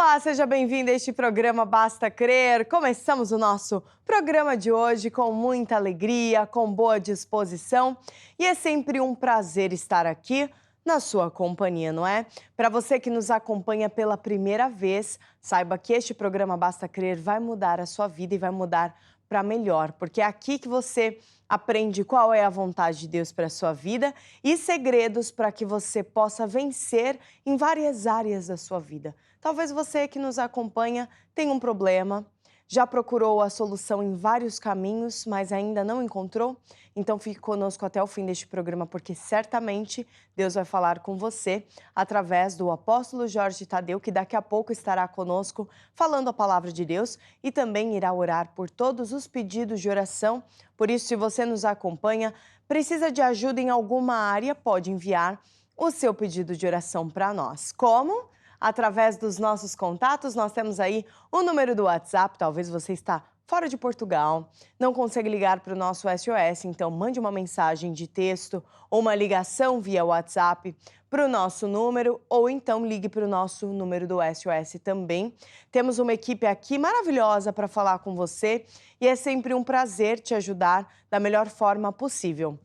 Olá, seja bem-vindo a este programa Basta Crer. Começamos o nosso programa de hoje com muita alegria, com boa disposição e é sempre um prazer estar aqui na sua companhia, não é? Para você que nos acompanha pela primeira vez, saiba que este programa Basta Crer vai mudar a sua vida e vai mudar para melhor, porque é aqui que você aprende qual é a vontade de Deus para a sua vida e segredos para que você possa vencer em várias áreas da sua vida. Talvez você que nos acompanha tenha um problema, já procurou a solução em vários caminhos, mas ainda não encontrou? Então fique conosco até o fim deste programa, porque certamente Deus vai falar com você através do apóstolo Jorge Tadeu, que daqui a pouco estará conosco falando a palavra de Deus e também irá orar por todos os pedidos de oração. Por isso, se você nos acompanha, precisa de ajuda em alguma área, pode enviar o seu pedido de oração para nós. Como? Através dos nossos contatos, nós temos aí o número do WhatsApp. Talvez você está fora de Portugal, não consegue ligar para o nosso SOS, então mande uma mensagem de texto ou uma ligação via WhatsApp para o nosso número, ou então ligue para o nosso número do SOS também. Temos uma equipe aqui maravilhosa para falar com você e é sempre um prazer te ajudar da melhor forma possível.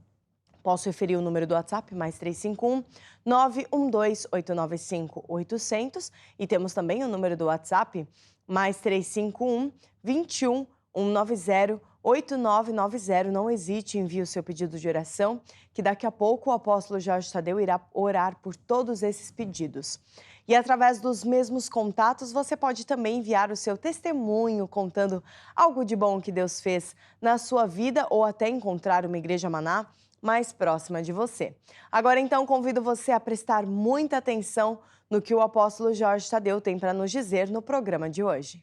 Posso referir o número do WhatsApp, mais 351 912 895 800. E temos também o número do WhatsApp, mais 351 21 190 8990. Não hesite, envie o seu pedido de oração, que daqui a pouco o apóstolo Jorge Tadeu irá orar por todos esses pedidos. E através dos mesmos contatos, você pode também enviar o seu testemunho, contando algo de bom que Deus fez na sua vida ou até encontrar uma igreja Maná mais próxima de você. Agora, então, convido você a prestar muita atenção no que o apóstolo Jorge Tadeu tem para nos dizer no programa de hoje.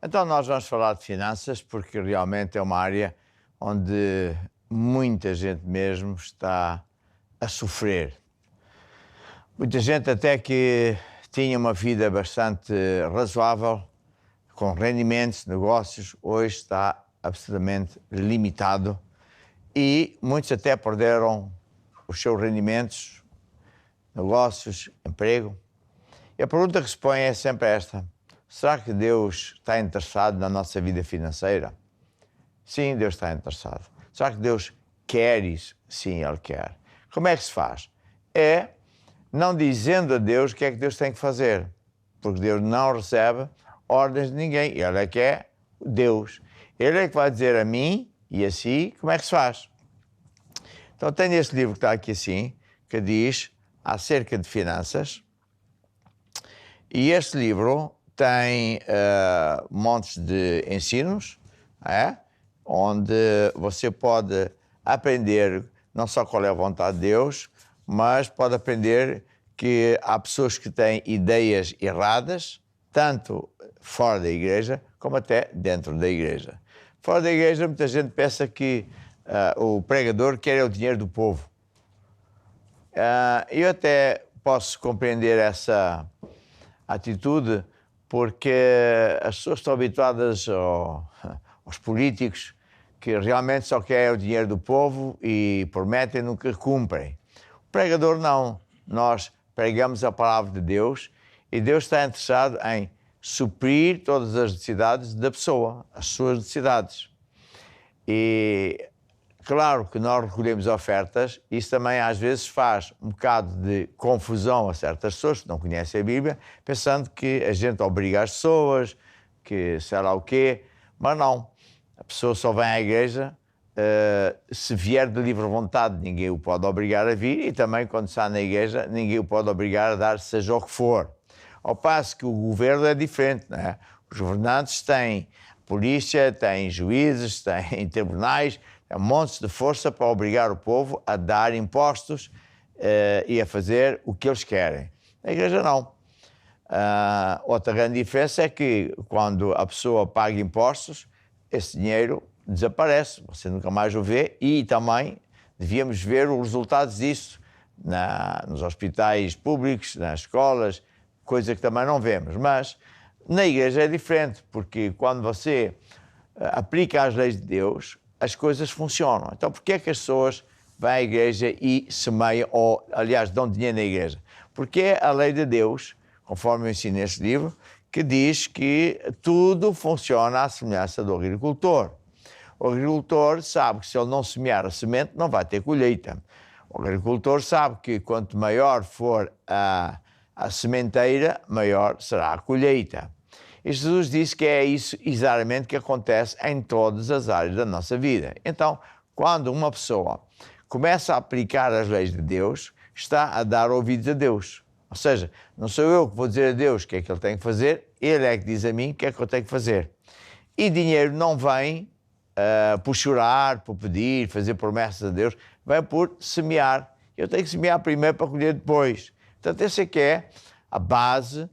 Então nós vamos falar de finanças porque realmente é uma área onde muita gente mesmo está a sofrer. Muita gente até que tinha uma vida bastante razoável, com rendimentos, negócios, hoje está absolutamente limitado e muitos até perderam os seus rendimentos, negócios, emprego. E a pergunta que se põe é sempre esta: será que Deus está interessado na nossa vida financeira? Sim, Deus está interessado. Será que Deus quer isso? Sim, Ele quer. Como é que se faz? É não dizendo a Deus o que é que Deus tem que fazer, porque Deus não recebe ordens de ninguém. Ele é que é Deus. Ele é que vai dizer a mim e a si como é que se faz. Então tenho este livro que está aqui assim, que diz acerca de finanças, e este livro tem montes de ensinos, onde você pode aprender não só qual é a vontade de Deus, mas pode aprender que há pessoas que têm ideias erradas, tanto fora da igreja como até dentro da igreja. Fora da igreja, muita gente pensa que o pregador quer o dinheiro do povo. Eu até posso compreender essa atitude, porque as pessoas estão habituadas aos políticos que realmente só querem o dinheiro do povo e prometem e nunca cumprem. O pregador não. Nós pregamos a palavra de Deus e Deus está interessado em suprir todas as necessidades da pessoa, as suas necessidades. E claro que nós recolhemos ofertas, isso também às vezes faz um bocado de confusão a certas pessoas que não conhecem a Bíblia, pensando que a gente obriga as pessoas, que sei lá o quê, mas não. A pessoa só vem à igreja se vier de livre vontade, ninguém o pode obrigar a vir, e também quando está na igreja, ninguém o pode obrigar a dar seja o que for. Ao passo que o governo é diferente, não é? Os governantes têm polícia, têm juízes, têm tribunais, têm montes de força para obrigar o povo a dar impostos e a fazer o que eles querem. Na igreja não. Outra grande diferença é que quando a pessoa paga impostos, esse dinheiro desaparece, você nunca mais o vê, e também devíamos ver os resultados disso nos hospitais públicos, nas escolas, coisa que também não vemos. Mas na igreja é diferente, porque quando você aplica as leis de Deus, as coisas funcionam. Então, por que é que as pessoas vão à igreja e semeiam, ou, aliás, dão dinheiro na igreja? Porque é a lei de Deus, conforme eu ensino neste livro, que diz que tudo funciona à semelhança do agricultor. O agricultor sabe que se ele não semear a semente, não vai ter colheita. O agricultor sabe que quanto maior for a sementeira, maior será a colheita. E Jesus disse que é isso exatamente que acontece em todas as áreas da nossa vida. Então, quando uma pessoa começa a aplicar as leis de Deus, está a dar ouvidos a Deus. Ou seja, não sou eu que vou dizer a Deus o que é que ele tem que fazer, ele é que diz a mim o que é que eu tenho que fazer. E dinheiro não vem por chorar, por pedir, fazer promessas a Deus, vem por semear. Eu tenho que semear primeiro para colher depois. Portanto, essa é que é a base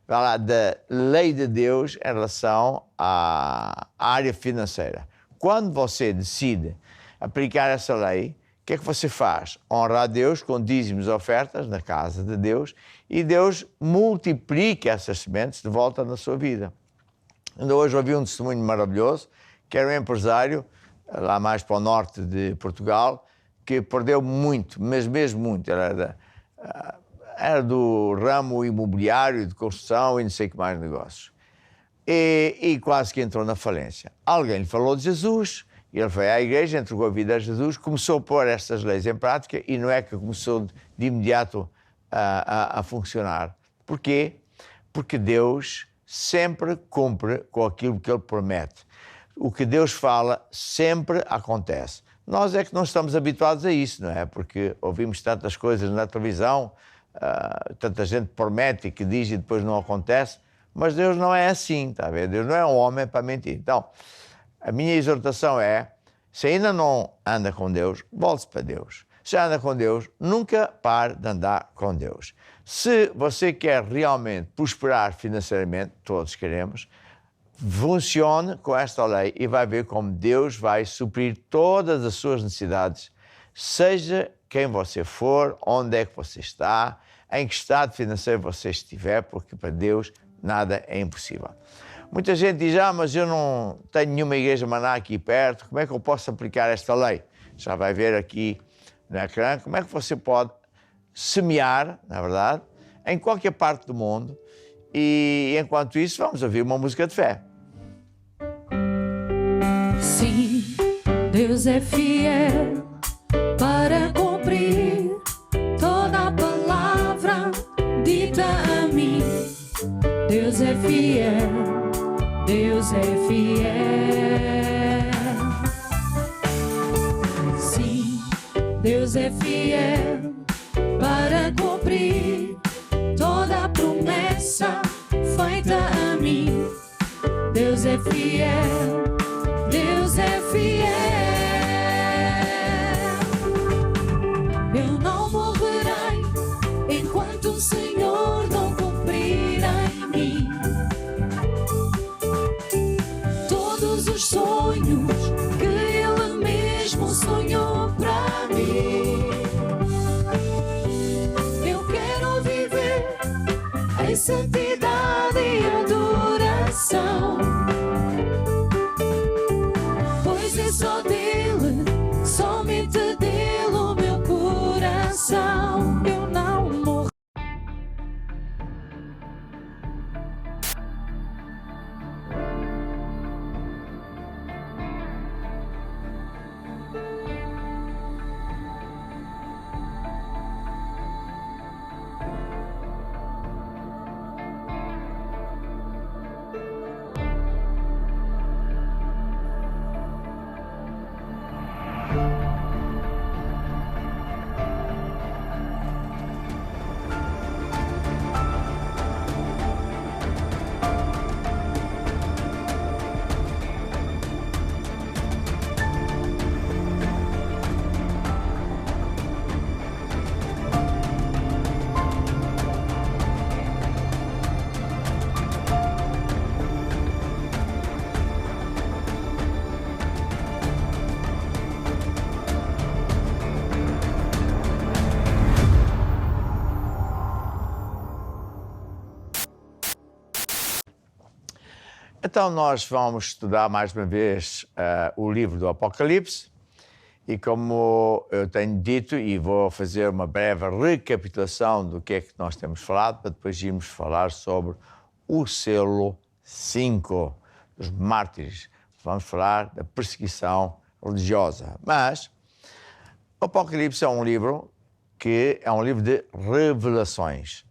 da lei de Deus em relação à área financeira. Quando você decide aplicar essa lei, o que é que você faz? Honra a Deus com dízimos e ofertas na casa de Deus, e Deus multiplica essas sementes de volta na sua vida. Ainda hoje ouvi um testemunho maravilhoso, que era um empresário, lá mais para o norte de Portugal, que perdeu muito, mas mesmo muito. Era do ramo imobiliário, de construção e não sei o que mais negócios. E quase que entrou na falência. Alguém lhe falou de Jesus, ele foi à igreja, entregou a vida a Jesus, começou a pôr estas leis em prática e não é que começou de imediato a funcionar. Porquê? Porque Deus sempre cumpre com aquilo que Ele promete. O que Deus fala sempre acontece. Nós é que não estamos habituados a isso, não é? Porque ouvimos tantas coisas na televisão, tanta gente promete que diz e depois não acontece, mas Deus não é assim, está a ver? Deus não é um homem para mentir. Então, a minha exortação é, se ainda não anda com Deus, volte-se para Deus. Se anda com Deus, nunca pare de andar com Deus. Se você quer realmente prosperar financeiramente, todos queremos, funcione com esta lei e vai ver como Deus vai suprir todas as suas necessidades, seja quem você for, onde é que você está, em que estado financeiro você estiver, porque para Deus nada é impossível. Muita gente diz, mas eu não tenho nenhuma igreja maná aqui perto, como é que eu posso aplicar esta lei? Já vai ver aqui no ecrã como é que você pode semear, na verdade, em qualquer parte do mundo, e enquanto isso vamos ouvir uma música de fé. Sim, Deus é fiel para cumprir toda a palavra dita a mim. Deus é fiel, Deus é fiel. Sim, Deus é fiel para cumprir toda a promessa feita a mim. Deus é fiel, Deus é fiel. Eu não morrerei enquanto o Senhor não cumprir em mim todos os sonhos que Ele mesmo sonhou para mim. Eu quero viver em santidade e adoração, pois é só dele, somente dele o meu coração. Eu não morro. Então nós vamos estudar mais uma vez o livro do Apocalipse e como eu tenho dito, e vou fazer uma breve recapitulação do que é que nós temos falado, para depois irmos falar sobre o selo 5 dos mártires. Vamos falar da perseguição religiosa. Mas o Apocalipse é um livro que é um livro de revelações.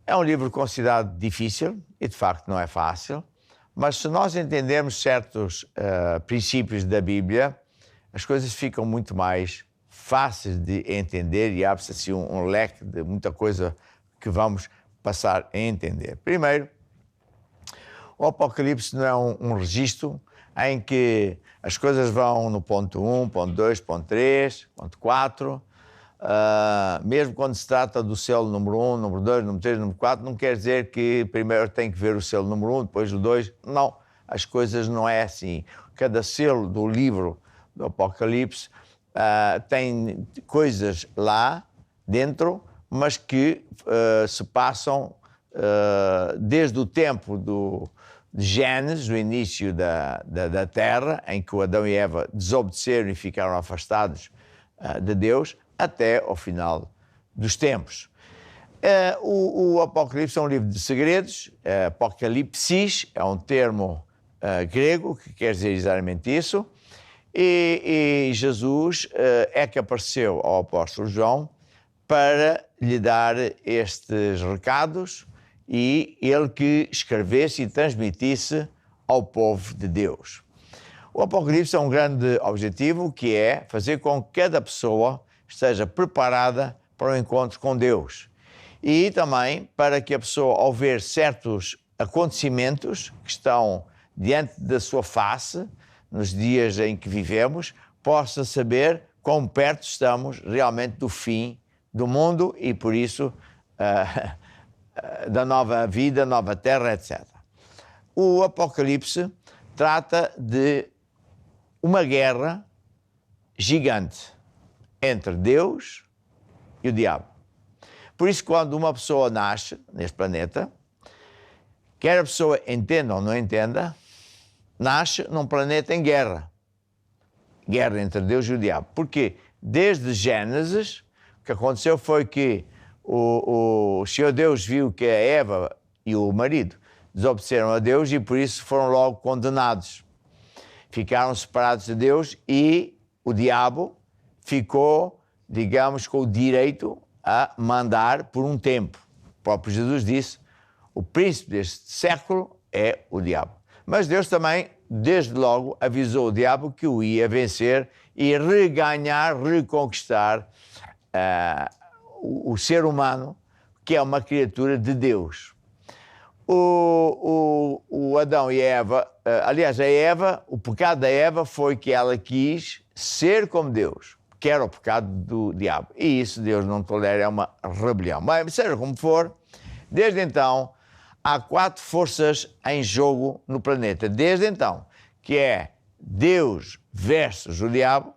É um livro considerado difícil e de facto não é fácil, mas se nós entendermos certos princípios da Bíblia, as coisas ficam muito mais fáceis de entender e abre-se assim um leque de muita coisa que vamos passar a entender. Primeiro, o Apocalipse não é um registro em que as coisas vão no ponto 1, ponto 2, ponto 3, ponto 4. Mesmo quando se trata do selo número 1, número 2, número 3, número 4, não quer dizer que primeiro tem que ver o selo número 1, depois o 2. Não, as coisas não é assim. Cada selo do livro do Apocalipse tem coisas lá dentro, mas que se passam desde o tempo de Gênesis, o início da Terra, em que o Adão e Eva desobedeceram e ficaram afastados de Deus, até ao final dos tempos. O Apocalipse é um livro de segredos. Apocalipsis é um termo grego que quer dizer exatamente isso. E Jesus é que apareceu ao apóstolo João para lhe dar estes recados e ele que escrevesse e transmitisse ao povo de Deus. O Apocalipse é um grande objetivo, que é fazer com que cada pessoa esteja preparada para o encontro com Deus. E também para que a pessoa, ao ver certos acontecimentos que estão diante da sua face, nos dias em que vivemos, possa saber quão perto estamos realmente do fim do mundo e, por isso, da nova vida, nova terra, etc. O Apocalipse trata de uma guerra gigante entre Deus e o diabo. Por isso, quando uma pessoa nasce neste planeta, quer a pessoa entenda ou não entenda, nasce num planeta em guerra. Guerra entre Deus e o diabo. Porque desde Gênesis, o que aconteceu foi que o Senhor Deus viu que a Eva e o marido desobedeceram a Deus e por isso foram logo condenados. Ficaram separados de Deus e o diabo ficou, digamos, com o direito a mandar por um tempo. O próprio Jesus disse, o príncipe deste século é o diabo. Mas Deus também, desde logo, avisou o diabo que o ia vencer e reganhar, reconquistar o ser humano, que é uma criatura de Deus. O Adão e a Eva, aliás, a Eva, o pecado da Eva foi que ela quis ser como Deus, que era o pecado do diabo. E isso Deus não tolera, é uma rebelião. Mas, seja como for, desde então, há 4 forças em jogo no planeta. Desde então, que é Deus versus o diabo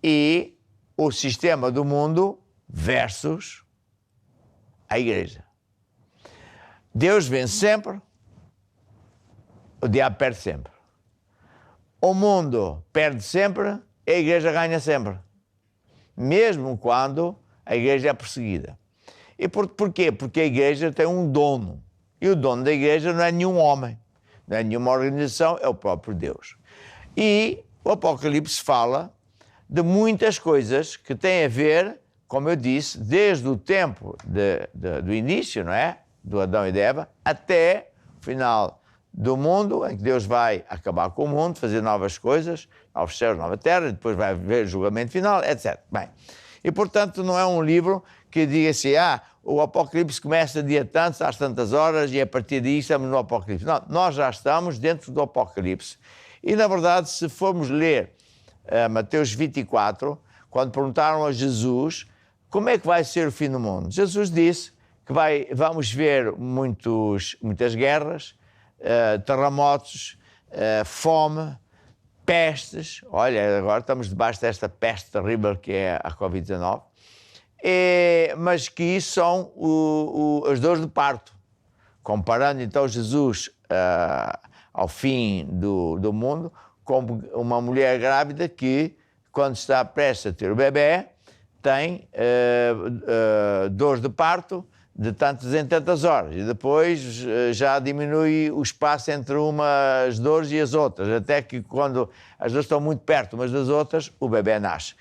e o sistema do mundo versus a igreja. Deus vence sempre, o diabo perde sempre. O mundo perde sempre, a igreja ganha sempre. Mesmo quando a igreja é perseguida. E porquê? Porque a igreja tem um dono. E o dono da igreja não é nenhum homem, não é nenhuma organização, é o próprio Deus. E o Apocalipse fala de muitas coisas que têm a ver, como eu disse, desde o tempo do início, não é? Do Adão e de Eva, até o final do mundo, em que Deus vai acabar com o mundo, fazer novas coisas, novos céus, nova terra, depois vai haver julgamento final, etc. Bem, e portanto não é um livro que diga assim, o Apocalipse começa dia tantos, às tantas horas, e a partir daí estamos no Apocalipse. Não, nós já estamos dentro do Apocalipse. E, na verdade, se formos ler Mateus 24, quando perguntaram a Jesus como é que vai ser o fim do mundo, Jesus disse que vamos ver muitas guerras, terremotos, fome, pestes. Olha, agora estamos debaixo desta peste terrível que é a Covid-19. Mas que isso são as dores de parto. Comparando então Jesus ao fim do mundo, como uma mulher grávida que, quando está prestes a ter o bebê, tem dores de parto de tantas em tantas horas, e depois já diminui o espaço entre umas dores e as outras, até que quando as dores estão muito perto umas das outras, o bebê nasce.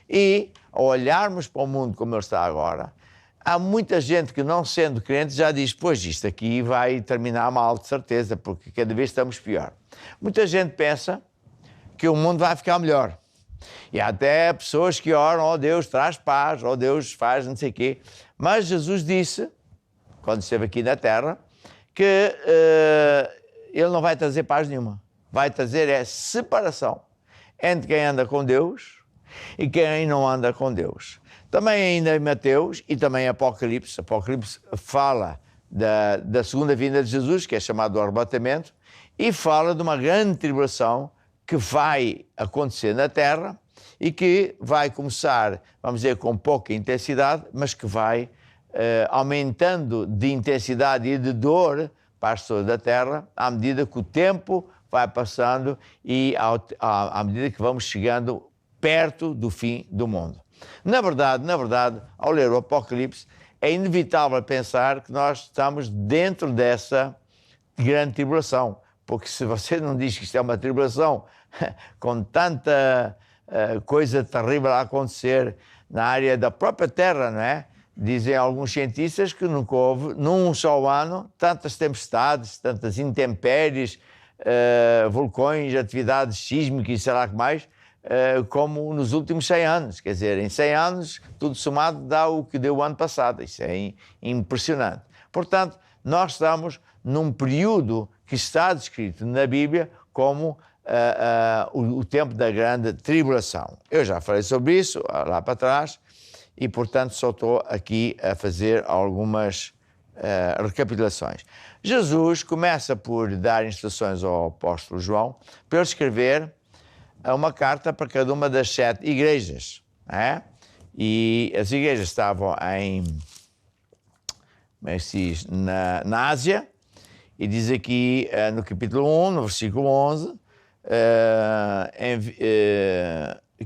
E, ao olharmos para o mundo como ele está agora, há muita gente que, não sendo crente, já diz, pois isto aqui vai terminar mal, de certeza, porque cada vez estamos pior. Muita gente pensa que o mundo vai ficar melhor. E há até pessoas que oram, oh Deus, traz paz, oh Deus, faz não sei o quê. Mas Jesus disse, quando esteve aqui na Terra, que Ele não vai trazer paz nenhuma. Vai trazer separação entre quem anda com Deus e quem não anda com Deus. Também ainda em Mateus e também em Apocalipse. Apocalipse fala da segunda vinda de Jesus, que é chamado o arrebatamento, e fala de uma grande tribulação que vai acontecer na Terra e que vai começar, vamos dizer, com pouca intensidade, mas que vai aumentando de intensidade e de dor para as pessoas da Terra à medida que o tempo vai passando e à medida que vamos chegando perto do fim do mundo. Na verdade, ao ler o Apocalipse, é inevitável pensar que nós estamos dentro dessa grande tribulação, porque se você não diz que isto é uma tribulação com tanta coisa terrível a acontecer na área da própria Terra, não é? Dizem alguns cientistas que nunca houve, num só ano, tantas tempestades, tantas intempéries, vulcões, atividades sísmicas e sei lá o que mais, como nos últimos 100 anos. Quer dizer, em 100 anos, tudo somado dá o que deu o ano passado. Isso é impressionante. Portanto, nós estamos num período que está descrito na Bíblia como o tempo da grande tribulação. Eu já falei sobre isso lá para trás e, portanto, só estou aqui a fazer algumas recapitulações. Jesus começa por dar instruções ao apóstolo João para ele escrever uma carta para cada uma das 7 igrejas. E as igrejas estavam na Ásia, e diz aqui no capítulo 1, no versículo 11,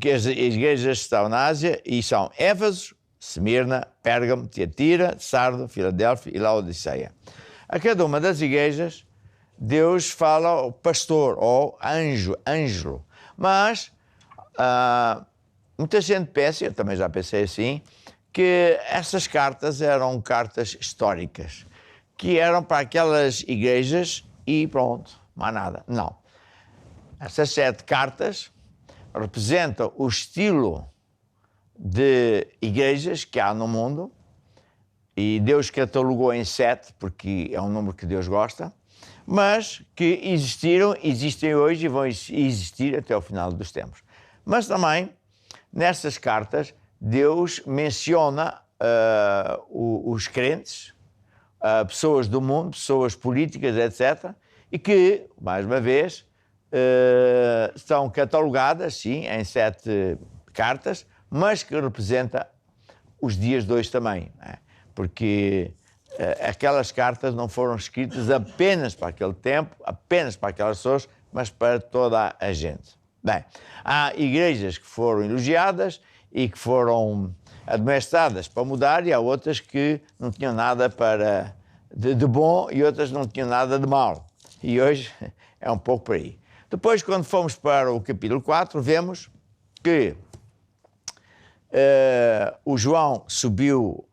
que as igrejas estavam na Ásia e são Éfeso, Esmirna, Pérgamo, Tiatira, Sardo, Filadélfia e Laodiceia. A cada uma das igrejas, Deus fala ao pastor, ou ângelo. Mas muita gente pensa, eu também já pensei assim, que essas cartas eram cartas históricas, que eram para aquelas igrejas e pronto, mais nada. Não. Essas 7 cartas representam o estilo de igrejas que há no mundo, e Deus catalogou em 7, porque é um número que Deus gosta, mas que existem hoje e vão existir até o final dos tempos. Mas também, nessas cartas, Deus menciona os crentes, pessoas do mundo, pessoas políticas, etc., e que, mais uma vez, estão catalogadas, sim, em 7 cartas, mas que representa os dias de hoje também, não é? Porque aquelas cartas não foram escritas apenas para aquele tempo, apenas para aquelas pessoas, mas para toda a gente. Bem, há igrejas que foram elogiadas e que foram admoestadas para mudar, e há outras que não tinham nada de bom e outras não tinham nada de mau. E hoje é um pouco por aí. Depois, quando fomos para o capítulo 4, vemos que o João subiu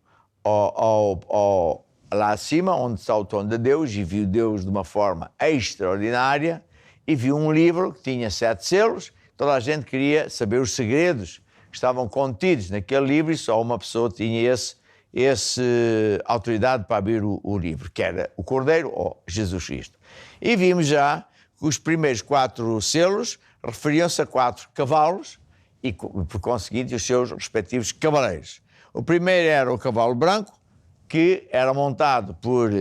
lá acima, onde está o trono de Deus, e viu Deus de uma forma extraordinária, e viu um livro que tinha 7 selos. Toda a gente queria saber os segredos que estavam contidos naquele livro, e só uma pessoa tinha essa autoridade para abrir o livro, que era o Cordeiro, ou Jesus Cristo. E vimos já que os primeiros 4 selos referiam-se a 4 cavalos e, por conseguinte, os seus respectivos cavaleiros. O primeiro era o cavalo branco, que era montado por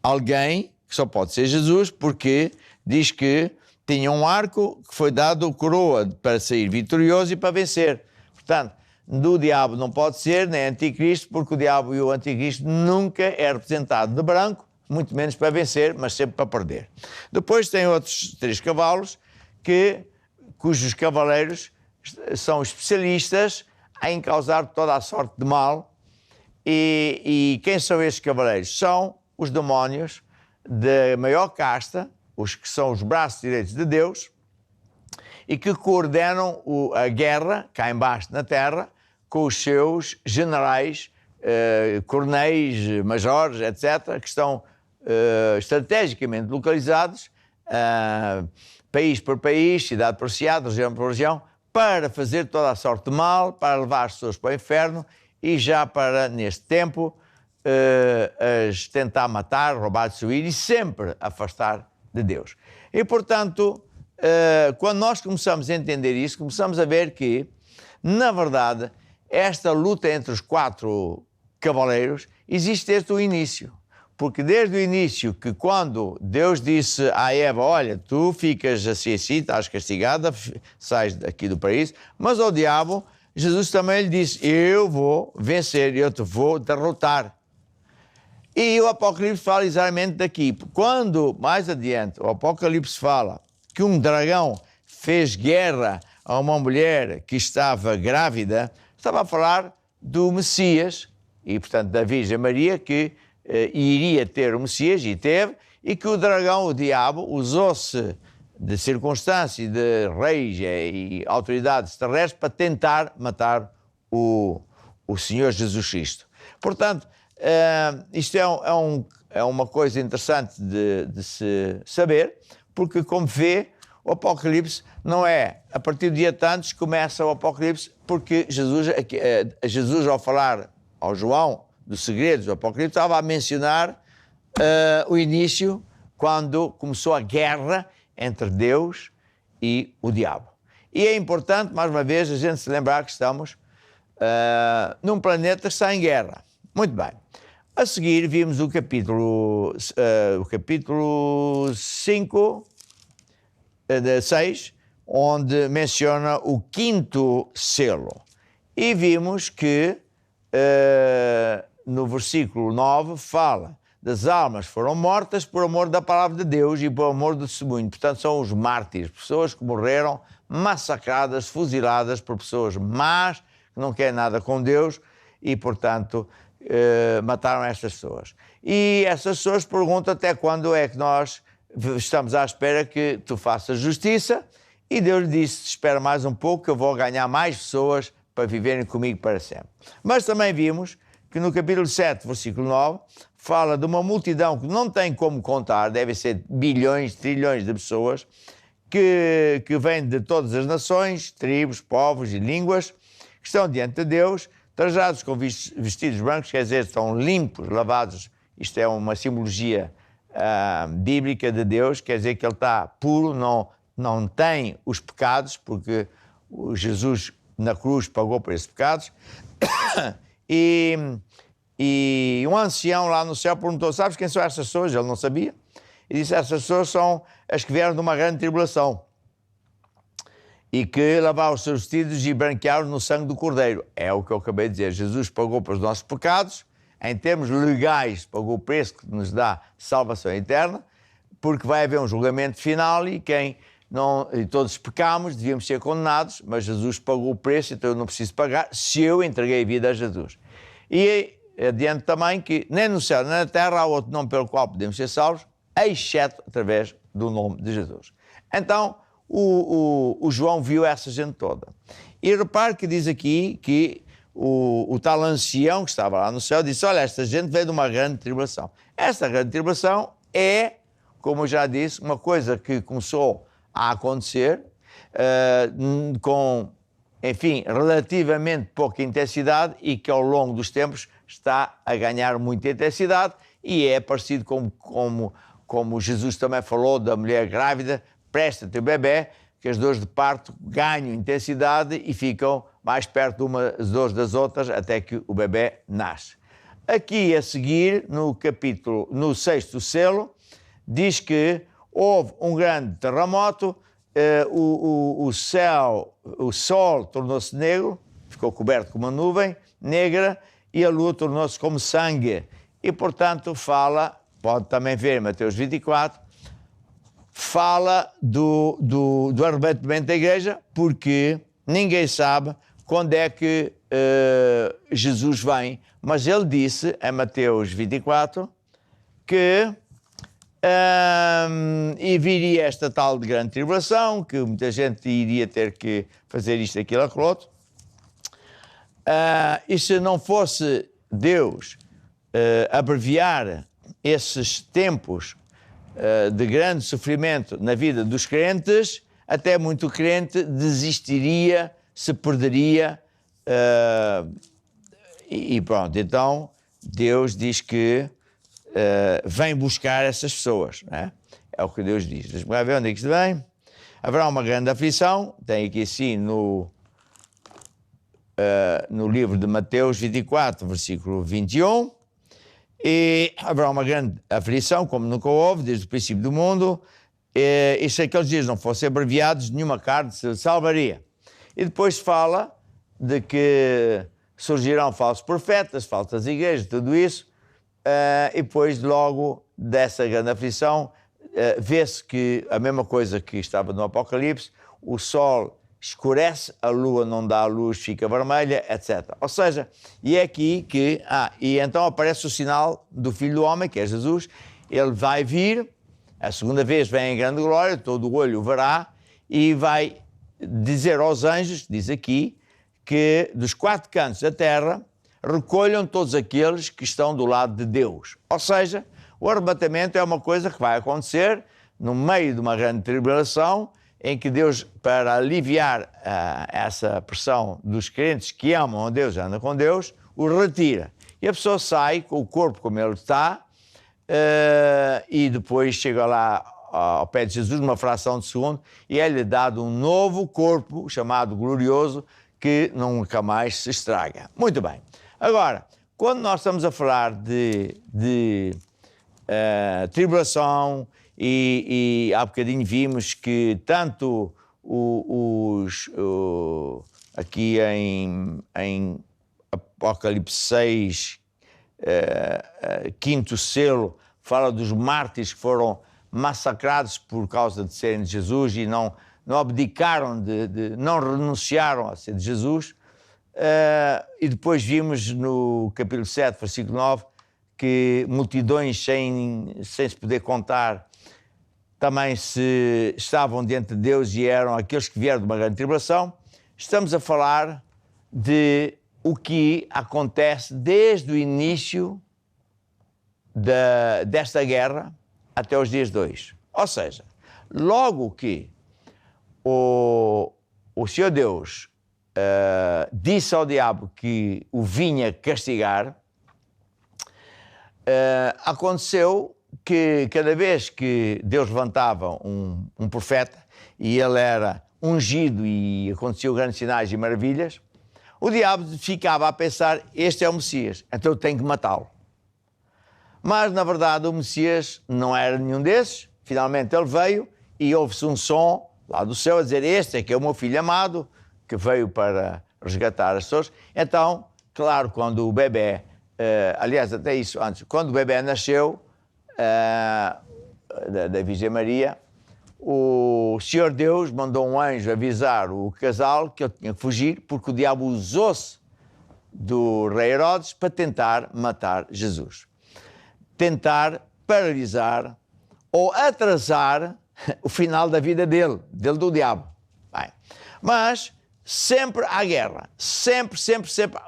alguém, que só pode ser Jesus, porque diz que tinha um arco que foi dado coroa para sair vitorioso e para vencer. Portanto, do diabo não pode ser, nem anticristo, porque o diabo e o anticristo nunca é representado de branco, muito menos para vencer, mas sempre para perder. Depois tem outros 3 cavalos cujos cavaleiros são especialistas em causar toda a sorte de mal. E quem são estes cavaleiros? São os demónios da maior casta, os que são os braços direitos de Deus, e que coordenam a guerra, cá embaixo na terra, com os seus generais, coronéis, majores, etc., que estão estrategicamente localizados, país por país, cidade por cidade, região por região, para fazer toda a sorte de mal, para levar as pessoas para o inferno e já para, neste tempo, as tentar matar, roubar, destruir e sempre afastar de Deus. E, portanto, quando nós começamos a entender isso, começamos a ver que, na verdade, esta luta entre os 4 cavaleiros existe desde o início. Porque desde o início, que quando Deus disse à Eva, olha, tu ficas assim, estás castigada, sais daqui do paraíso, mas ao diabo, Jesus também lhe disse, eu vou vencer, eu te vou derrotar. E o Apocalipse fala exatamente daqui. Quando, mais adiante, o Apocalipse fala que um dragão fez guerra a uma mulher que estava grávida, estava a falar do Messias, e portanto da Virgem Maria, que iria ter o Messias, e teve, e que o dragão, o diabo, usou-se de circunstâncias, de reis e autoridades terrestres para tentar matar o Senhor Jesus Cristo. Portanto, isto é uma coisa interessante de se saber, porque, como vê, o Apocalipse não é a partir do dia tantos começa o Apocalipse, porque Jesus ao falar ao João dos segredos do Apocalipse, estava a mencionar o início, quando começou a guerra entre Deus e o diabo. E é importante, mais uma vez, a gente se lembrar que estamos num planeta que está em guerra. Muito bem. A seguir, vimos o capítulo 5, 6, onde menciona o 5º selo. E vimos que no versículo 9 fala das almas que foram mortas por amor da palavra de Deus e por amor do testemunho. Portanto, são os mártires, pessoas que morreram massacradas, fuziladas por pessoas más, que não querem nada com Deus e, portanto, mataram estas pessoas. E essas pessoas perguntam até quando é que nós estamos à espera que tu faças justiça, e Deus lhe disse, espera mais um pouco que eu vou ganhar mais pessoas para viverem comigo para sempre. Mas também vimos que no capítulo 7, versículo 9, fala de uma multidão que não tem como contar, devem ser bilhões, trilhões de pessoas, que vêm de todas as nações, tribos, povos e línguas, que estão diante de Deus, trajados com vestidos brancos, quer dizer, estão limpos, lavados. Isto é uma simbologia bíblica de Deus, quer dizer que ele está puro, não tem os pecados, porque Jesus na cruz pagou por esses pecados. E um ancião lá no céu perguntou, sabes quem são essas pessoas? Ele não sabia. E disse, essas pessoas são as que vieram de uma grande tribulação e que lavaram os seus vestidos e branquearam no sangue do Cordeiro. É o que eu acabei de dizer. Jesus pagou pelos nossos pecados, em termos legais, pagou o preço que nos dá salvação eterna, porque vai haver um julgamento final e todos pecamos, devíamos ser condenados, mas Jesus pagou o preço, então eu não preciso pagar se eu entreguei a vida a Jesus. E adiante também que nem no céu nem na terra há outro nome pelo qual podemos ser salvos, exceto através do nome de Jesus. Então, o João viu essa gente toda. E repare que diz aqui que o tal ancião que estava lá no céu disse, olha, esta gente veio de uma grande tribulação. Esta grande tribulação é, como eu já disse, uma coisa que começou a acontecer com, enfim, relativamente pouca intensidade e que ao longo dos tempos está a ganhar muita intensidade e é parecido como Jesus também falou da mulher grávida, presta-te o bebê, que as dores de parto ganham intensidade e ficam mais perto umas dores das outras até que o bebê nasce. Aqui a seguir, no 6º selo, diz que houve um grande terremoto, o sol tornou-se negro, ficou coberto com uma nuvem negra e a lua tornou-se como sangue. E, portanto, fala, pode também ver em Mateus 24, fala do arrebatamento da igreja, porque ninguém sabe quando é que Jesus vem. Mas ele disse em Mateus 24 que e viria esta tal de grande tribulação, que muita gente iria ter que fazer isto, aquilo, aquilo outro. E se não fosse Deus abreviar esses tempos de grande sofrimento na vida dos crentes, até muito crente desistiria, se perderia, e pronto. Então Deus diz que vem buscar essas pessoas, não é? É o que Deus diz. Deixa-me lá ver onde é que isto vem. Haverá uma grande aflição, tem aqui assim no livro de Mateus 24, versículo 21, e haverá uma grande aflição, como nunca houve, desde o princípio do mundo, e se aqueles dias não fossem abreviados, nenhuma carne se salvaria. E depois fala de que surgirão falsos profetas, falsas igrejas, tudo isso, e depois, logo dessa grande aflição, vê-se que a mesma coisa que estava no Apocalipse, o sol escurece, a lua não dá a luz, fica vermelha, etc. Ou seja, e é aqui que... e então aparece o sinal do Filho do Homem, que é Jesus. Ele vai vir, a segunda vez vem em grande glória, todo o olho o verá, e vai dizer aos anjos, diz aqui, que dos 4 cantos da terra recolham todos aqueles que estão do lado de Deus. Ou seja, o arrebatamento é uma coisa que vai acontecer no meio de uma grande tribulação, em que Deus, para aliviar essa pressão dos crentes que amam a Deus, andam com Deus, o retira. E a pessoa sai com o corpo como ele está, e depois chega lá ao pé de Jesus, numa fração de segundo, e é-lhe dado um novo corpo, chamado glorioso, que nunca mais se estraga. Muito bem. Agora, quando nós estamos a falar de tribulação, e há bocadinho vimos que tanto aqui em Apocalipse 6, quinto selo, fala dos mártires que foram massacrados por causa de serem de Jesus e não abdicaram, não renunciaram a ser de Jesus. E depois vimos no capítulo 7, versículo 9, que multidões sem se poder contar também se estavam diante de Deus e eram aqueles que vieram de uma grande tribulação. Estamos a falar de o que acontece desde o início desta guerra até os dias de hoje. Ou seja, logo que o Senhor Deus disse ao diabo que o vinha castigar, aconteceu que cada vez que Deus levantava um profeta e ele era ungido e aconteciam grandes sinais e maravilhas, o diabo ficava a pensar, este é o Messias, então eu tenho que matá-lo. Mas, na verdade, o Messias não era nenhum desses. Finalmente ele veio e ouve-se um som lá do céu a dizer, este é que é o meu filho amado, que veio para resgatar as pessoas. Então, claro, quando o bebê, aliás, até isso antes, quando o bebê nasceu, da Virgem Maria, o Senhor Deus mandou um anjo avisar o casal que ele tinha que fugir, porque o diabo usou-se do rei Herodes para tentar matar Jesus. Tentar paralisar ou atrasar o final da vida dele do diabo. Bem, mas sempre há guerra, sempre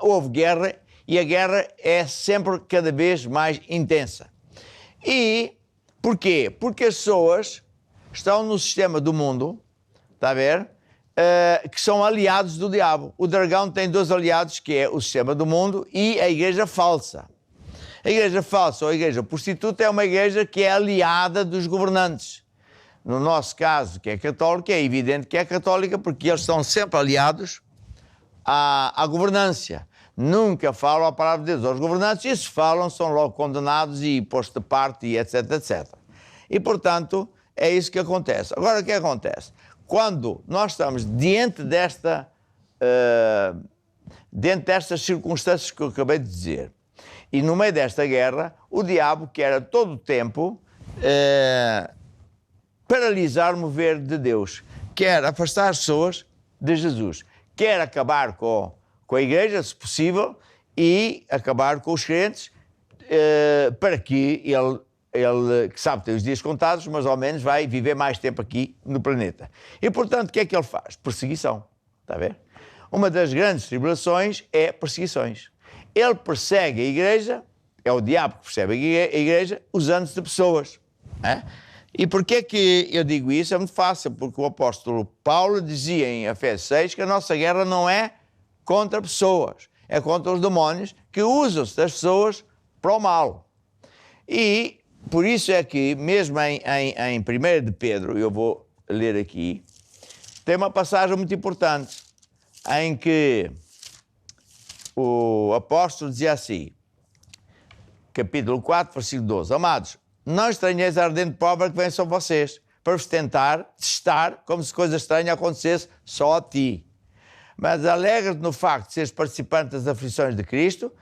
houve guerra, e a guerra é sempre cada vez mais intensa. E porquê? Porque as pessoas estão no sistema do mundo, está a ver, que são aliados do diabo. O dragão tem 2 aliados, que é o sistema do mundo e a igreja falsa. A igreja falsa ou a igreja prostituta é uma igreja que é aliada dos governantes. No nosso caso, que é católico, é evidente que é católica, porque eles estão sempre aliados à governância. Nunca falam a palavra de Deus aos governantes, e se falam, são logo condenados e postos de parte, e etc, etc. E, portanto, é isso que acontece. Agora, o que acontece? Quando nós estamos diante destas circunstâncias que eu acabei de dizer, E no meio desta guerra, o diabo quer a todo o tempo paralisar o mover de Deus. Quer afastar as pessoas de Jesus. Quer acabar com a igreja, se possível, e acabar com os crentes, para que ele, que sabe ter os dias contados, mas ao menos vai viver mais tempo aqui no planeta. E, portanto, o que é que ele faz? Perseguição. Está a ver? Uma das grandes tribulações é perseguições. Ele persegue a igreja, é o diabo que persegue a igreja, usando-se de pessoas. E porquê que eu digo isso? É muito fácil, porque o apóstolo Paulo dizia em Efésios 6 que a nossa guerra não é contra pessoas, é contra os demónios que usam-se das pessoas para o mal. E por isso é que, mesmo em 1 de Pedro, eu vou ler aqui, tem uma passagem muito importante, em que o apóstolo dizia assim, capítulo 4, versículo 12, amados, não estranheis a ardente prova que vem sobre vocês, para vos testar, como se coisa estranha acontecesse só a ti. Mas alegra-te no facto de seres participante das aflições de Cristo,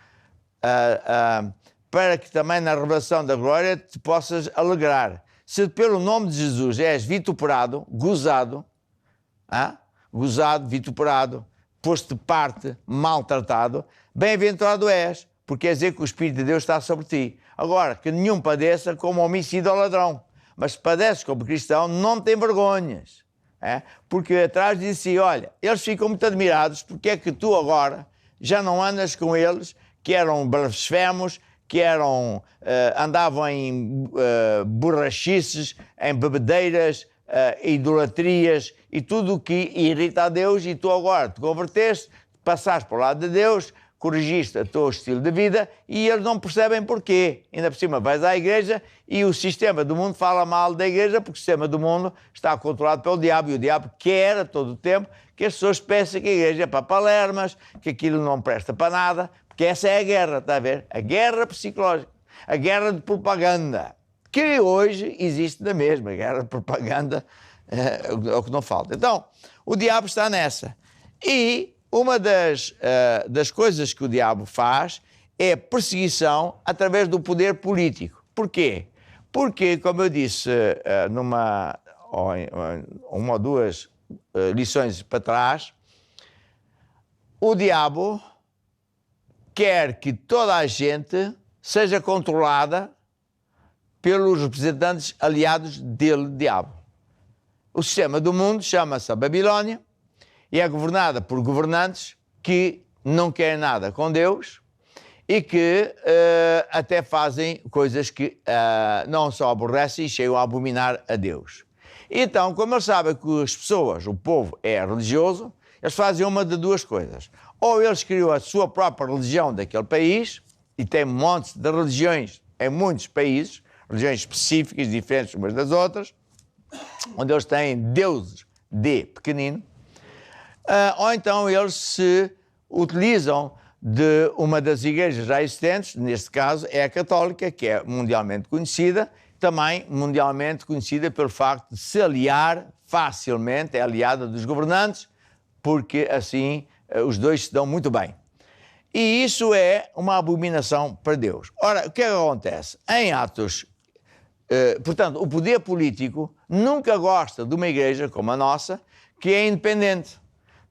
para que também na revelação da glória te possas alegrar. Se pelo nome de Jesus és vituperado, gozado, vituperado, posto de parte, maltratado, bem-aventurado és, porque quer dizer que o Espírito de Deus está sobre ti. Agora, que nenhum padeça como homicida ou ladrão, mas se padeces como cristão, não tem vergonhas. Porque atrás diz assim, olha, eles ficam muito admirados porque é que tu agora já não andas com eles que eram blasfemos, que andavam em borrachices, em bebedeiras, idolatrias e tudo o que irrita a Deus, e tu agora te converteste, passaste para o lado de Deus, corrigiste o teu estilo de vida e eles não percebem porquê. Ainda por cima vais à igreja e o sistema do mundo fala mal da igreja porque o sistema do mundo está controlado pelo diabo e o diabo quer a todo o tempo que as pessoas pensem que a igreja é para palermas, que aquilo não presta para nada, porque essa é a guerra, está a ver? A guerra psicológica, a guerra de propaganda, que hoje existe na mesma, a guerra de propaganda é o que não falta. Então, o diabo está nessa. E uma das coisas que o diabo faz é perseguição através do poder político. Porquê? Porque, como eu disse uma ou duas lições para trás, o diabo quer que toda a gente seja controlada pelos representantes aliados dele, diabo. O sistema do mundo chama-se a Babilónia e é governada por governantes que não querem nada com Deus e que até fazem coisas que não só aborrecem e chegam a abominar a Deus. Então, como eles sabem que as pessoas, o povo é religioso, eles fazem uma de duas coisas. Ou eles criam a sua própria religião daquele país, e tem montes de religiões em muitos países, religiões específicas, diferentes umas das outras, onde eles têm deuses de pequenino, ou então eles se utilizam de uma das igrejas já existentes, neste caso é a católica, que é mundialmente conhecida, também mundialmente conhecida pelo facto de se aliar facilmente, é aliada dos governantes, porque assim os dois se dão muito bem. E isso é uma abominação para Deus. Ora, o que é que acontece? Em Atos, portanto, o poder político nunca gosta de uma igreja como a nossa, que é independente.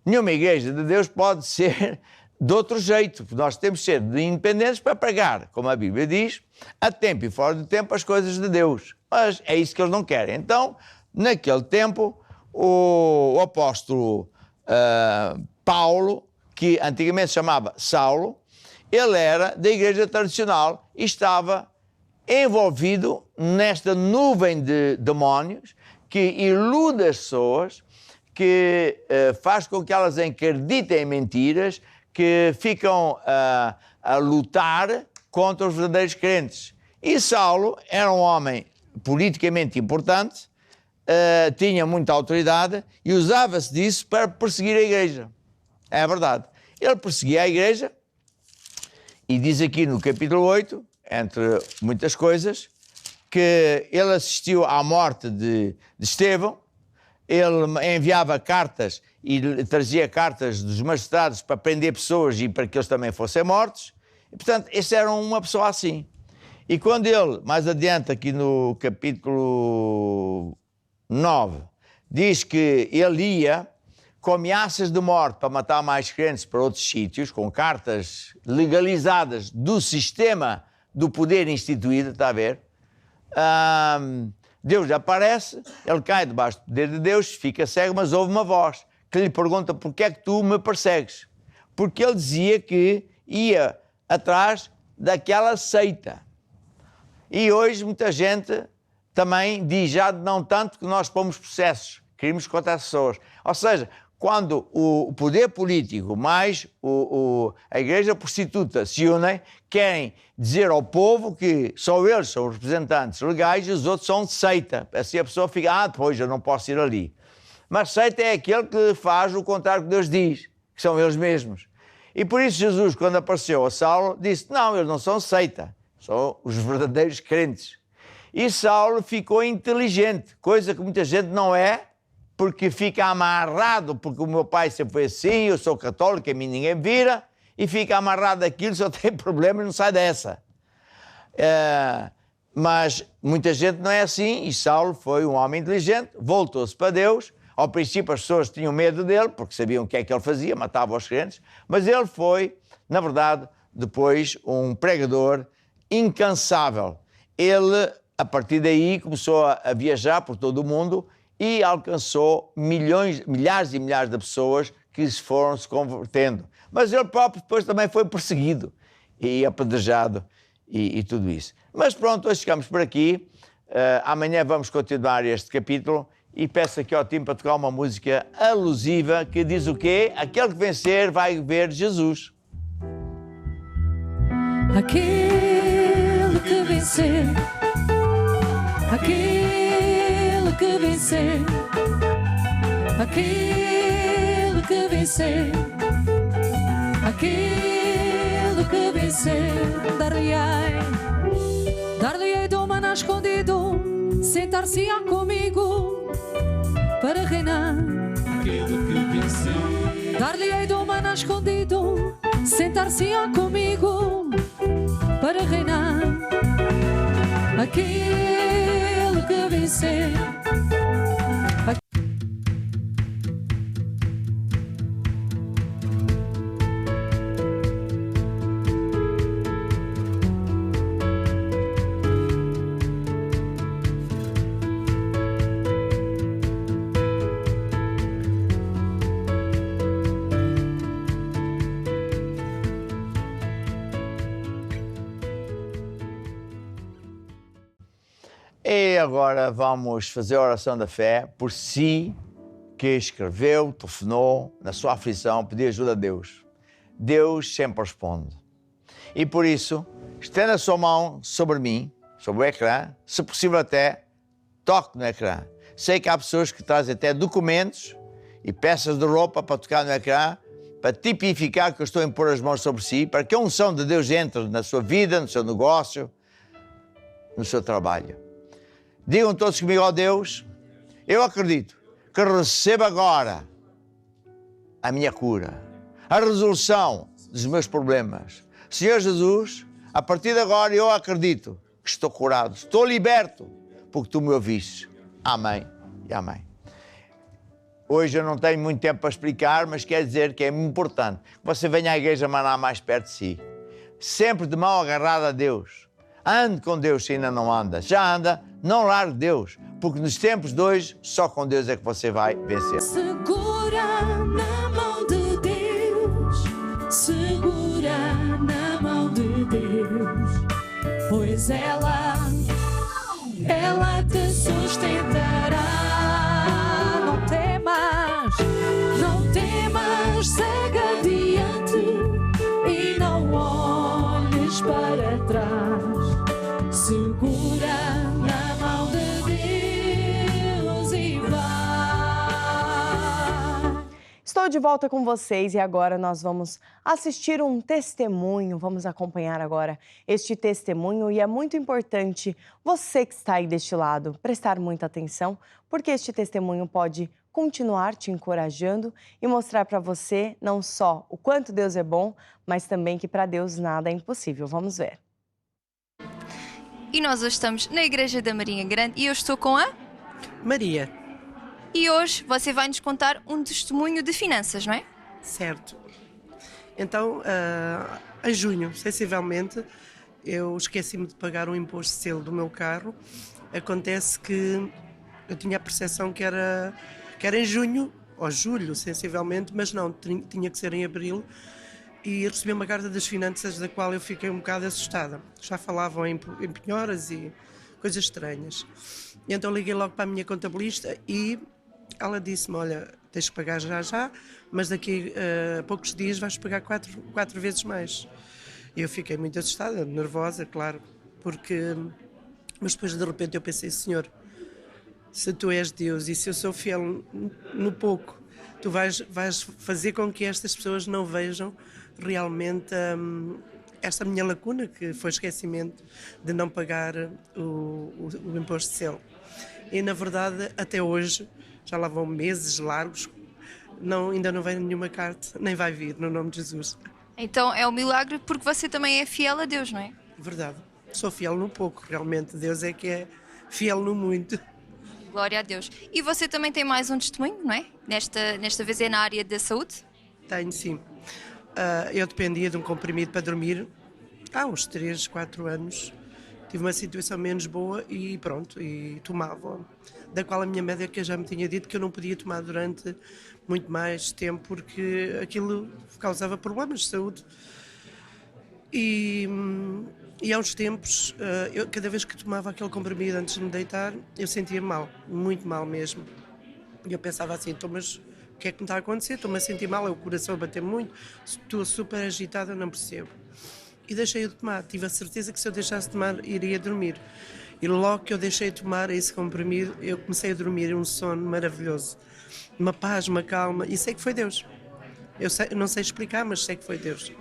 Nenhuma igreja de Deus pode ser de outro jeito. Nós temos de ser independentes para pregar, como a Bíblia diz, a tempo e fora de tempo as coisas de Deus. Mas é isso que eles não querem. Então, naquele tempo, o apóstolo Paulo, que antigamente se chamava Saulo, ele era da igreja tradicional e estava envolvido nesta nuvem de demónios que ilude as pessoas, que faz com que elas acreditem em mentiras, que ficam a lutar contra os verdadeiros crentes. E Saulo era um homem politicamente importante, tinha muita autoridade e usava-se disso para perseguir a igreja. É verdade. Ele perseguia a igreja e diz aqui no capítulo 8, entre muitas coisas, que ele assistiu à morte de Estevão, ele enviava cartas e trazia cartas dos magistrados para prender pessoas e para que eles também fossem mortos, E, portanto, esse era uma pessoa assim. E quando ele, mais adiante, aqui no capítulo 9, diz que ele ia com ameaças de morte para matar mais crentes para outros sítios, com cartas legalizadas do sistema do poder instituído, está a ver? Deus aparece, ele cai debaixo do poder de Deus, fica cego, mas ouve uma voz que lhe pergunta: porquê é que tu me persegues? Porque ele dizia que ia atrás daquela seita. E hoje muita gente também diz, já não tanto, que nós pomos processos, crimes contra as pessoas. Ou seja, quando o poder político mais a igreja prostituta se unem, querem dizer ao povo que só eles são os representantes legais e os outros são de seita. Assim a pessoa fica, depois eu não posso ir ali. Mas seita é aquele que faz o contrário que Deus diz, que são eles mesmos. E por isso Jesus, quando apareceu a Saulo, disse, não, eles não são seita, são os verdadeiros crentes. E Saulo ficou inteligente, coisa que muita gente não é, porque fica amarrado, porque o meu pai sempre foi assim, eu sou católico, a mim ninguém vira, e fica amarrado daquilo, só tem problema e não sai dessa. Mas muita gente não é assim, e Saulo foi um homem inteligente, voltou-se para Deus. Ao princípio as pessoas tinham medo dele, porque sabiam o que é que ele fazia, matava os crentes, mas ele foi, na verdade, depois um pregador incansável. Ele, a partir daí, começou a viajar por todo o mundo e alcançou milhares e milhares de pessoas que foram se convertendo. Mas ele próprio depois também foi perseguido e apedrejado e tudo isso. Mas pronto, hoje ficamos por aqui. Amanhã vamos continuar este capítulo e peço aqui ao time para tocar uma música alusiva que diz o quê? Aquele que vencer vai ver Jesus. Aquele que vencer, aquele que vencer, aquele que vencer, aquele que vencer, dar-lhe-ei do maná escondido, sentar-se-á comigo para reinar. Aquele que vencer, Dar-lhe-ei do maná escondido, sentar-se-á comigo para reinar. Aquele que vencer. E agora vamos fazer a oração da fé por si que escreveu, telefonou, na sua aflição, pediu ajuda a Deus. Deus sempre responde. E por isso, estenda a sua mão sobre mim, sobre o ecrã, se possível até, toque no ecrã. Sei que há pessoas que trazem até documentos e peças de roupa para tocar no ecrã, para tipificar que eu estou a impor as mãos sobre si, para que a unção de Deus entre na sua vida, no seu negócio, no seu trabalho. Digam todos comigo, ó Deus, eu acredito que recebo agora a minha cura, a resolução dos meus problemas. Senhor Jesus, a partir de agora eu acredito que estou curado, estou liberto, porque tu me ouviste. Amém e amém. Hoje eu não tenho muito tempo para explicar, mas quer dizer que é importante que você venha à igreja maná mais perto de si. Sempre de mão agarrada a Deus. Ande com Deus se ainda não anda. Já anda, não largue Deus, porque nos tempos de hoje, só com Deus é que você vai vencer. Segura na mão de Deus, segura na mão de Deus, pois ela te sustentará. Não temas, segue adiante e não olhes para trás. Segura na mão de Deus e vai. Estou Estou de volta com vocês e agora nós vamos assistir um testemunho, vamos acompanhar agora este testemunho e é muito importante você que está aí deste lado prestar muita atenção, porque este testemunho pode continuar te encorajando e mostrar para você não só o quanto Deus é bom, mas também que para Deus nada é impossível. Vamos ver. E nós hoje estamos na Igreja da Marinha Grande e eu estou com a Maria, E hoje você vai nos contar um testemunho de finanças, não é? certo. Então, em junho, sensivelmente, eu esqueci-me de pagar o imposto de selo do meu carro. Acontece que eu tinha a percepção que era em junho ou julho, sensivelmente, mas não, tinha que ser em abril. E recebi uma carta das finanças da qual eu fiquei um bocado assustada. Já falavam em penhoras e coisas estranhas. E então liguei logo para a minha contabilista e ela disse-me, olha, tens que pagar já, mas daqui a poucos dias vais pagar quatro vezes mais. E eu fiquei muito assustada, nervosa, claro, mas depois de repente eu pensei, Senhor, se tu és Deus e se eu sou fiel no pouco, tu vais fazer com que estas pessoas não vejam realmente esta minha lacuna, que foi esquecimento de não pagar o imposto de selo. E na verdade, até hoje, já lá vão meses largos, ainda não veio nenhuma carta, nem vai vir, no nome de Jesus. Então é um milagre porque você também é fiel a Deus, não é? Verdade. Sou fiel no pouco, realmente. Deus é que é fiel no muito. Glória a Deus. E você também tem mais um testemunho, não é? Nesta vez é na área da saúde? Tenho, sim. Eu dependia de um comprimido para dormir há uns 3, 4 anos. Tive uma situação menos boa e pronto, e tomava, da qual a minha médica já me tinha dito que eu não podia tomar durante muito mais tempo porque aquilo causava problemas de saúde. E há uns tempos, cada vez que tomava aquele comprimido antes de me deitar, eu sentia mal, muito mal mesmo. E eu pensava assim, mas o que é que me está a acontecer? Estou-me a sentir mal, o coração a bater muito, estou super agitada, não percebo. E deixei de tomar, tive a certeza que se eu deixasse de tomar, iria dormir. E logo que eu deixei de tomar esse comprimido, eu comecei a dormir um sono maravilhoso. Uma paz, uma calma, e sei que foi Deus. Eu não sei explicar, mas sei que foi Deus.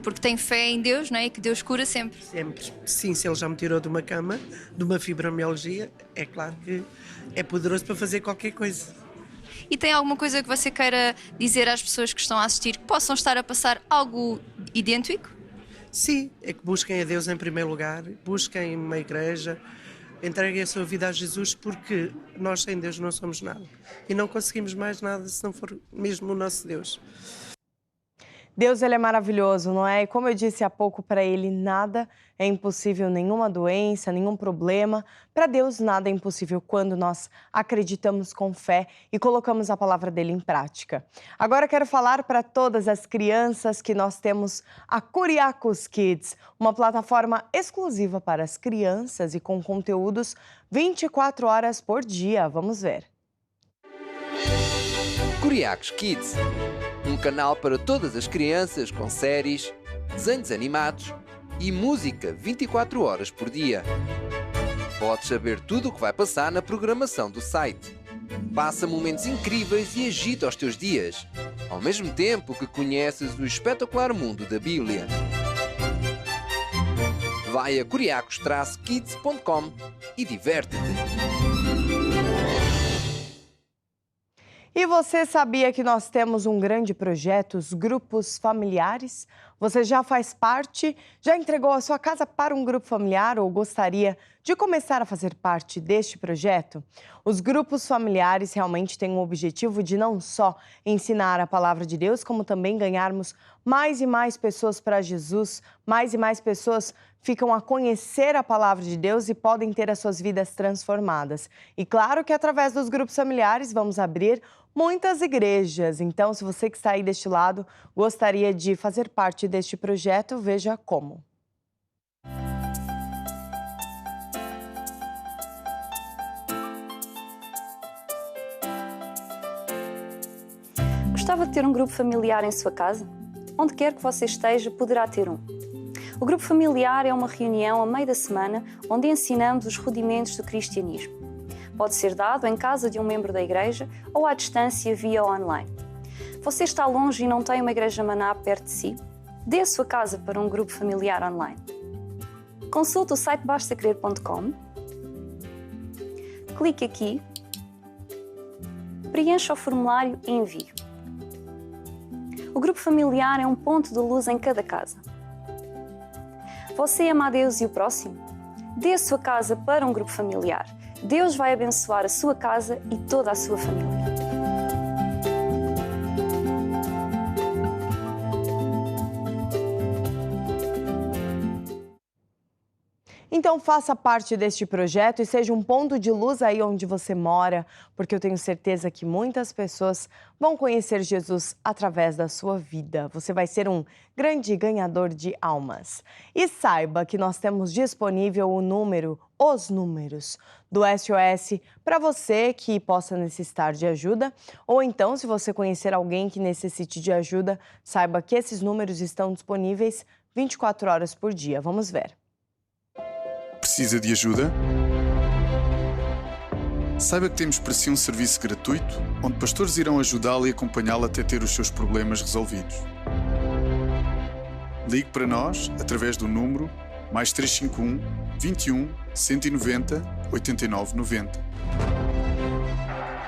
Porque tem fé em Deus, não é? E que Deus cura sempre. Sempre. Sim, se Ele já me tirou de uma cama, de uma fibromialgia, é claro que é poderoso para fazer qualquer coisa. E tem alguma coisa que você queira dizer às pessoas que estão a assistir que possam estar a passar algo idêntico? Sim, é que busquem a Deus em primeiro lugar, busquem uma igreja, entreguem a sua vida a Jesus, porque nós sem Deus não somos nada. E não conseguimos mais nada se não for mesmo o nosso Deus. Deus, ele é maravilhoso, não é? E como eu disse há pouco, para ele nada é impossível, nenhuma doença, nenhum problema. Para Deus nada é impossível quando nós acreditamos com fé e colocamos a palavra dele em prática. Agora quero falar para todas as crianças que nós temos a Curiacos Kids, uma plataforma exclusiva para as crianças e com conteúdos 24 horas por dia. Vamos ver. Curiacos Kids, um canal para todas as crianças com séries, desenhos animados e música 24 horas por dia. Podes saber tudo o que vai passar na programação do site. Passa momentos incríveis e agita os teus dias, ao mesmo tempo que conheces o espetacular mundo da Bíblia. Vai a curiacos-kids.com e diverte-te. E você sabia que nós temos um grande projeto, os grupos familiares? Você já faz parte? Já entregou a sua casa para um grupo familiar ou gostaria de começar a fazer parte deste projeto? Os grupos familiares realmente têm o objetivo de não só ensinar a palavra de Deus, como também ganharmos mais e mais pessoas para Jesus, mais e mais pessoas ficam a conhecer a palavra de Deus e podem ter as suas vidas transformadas. E claro que através dos grupos familiares vamos abrir muitas igrejas. Então, se você que está aí deste lado gostaria de fazer parte deste projeto, veja como. Gostava de ter um grupo familiar em sua casa? Onde quer que você esteja, poderá ter um. O grupo familiar é uma reunião a meio da semana onde ensinamos os rudimentos do cristianismo. Pode ser dado em casa de um membro da igreja ou à distância via online. Você está longe e não tem uma igreja Maná perto de si? Dê a sua casa para um grupo familiar online. Consulte o site bastacrer.com, clique aqui, preencha o formulário e envie. O grupo familiar é um ponto de luz em cada casa. Você ama a Deus e o próximo? Dê a sua casa para um grupo familiar. Deus vai abençoar a sua casa e toda a sua família. Então faça parte deste projeto e seja um ponto de luz aí onde você mora, porque eu tenho certeza que muitas pessoas vão conhecer Jesus através da sua vida. Você vai ser um grande ganhador de almas. E saiba que nós temos disponível os números do SOS para você que possa necessitar de ajuda, ou então, se você conhecer alguém que necessite de ajuda, saiba que esses números estão disponíveis 24 horas por dia. Vamos ver. Precisa de ajuda? Saiba que temos para si um serviço gratuito, onde pastores irão ajudá-lo e acompanhá-lo até ter os seus problemas resolvidos. Ligue para nós através do número +351 21 190 89 90.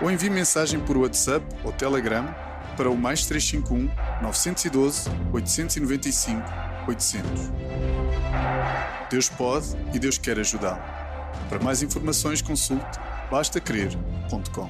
Ou envie mensagem por WhatsApp ou Telegram para o +351 912 895 800. Deus pode e Deus quer ajudá-lo. Para mais informações, consulte bastacrer.com.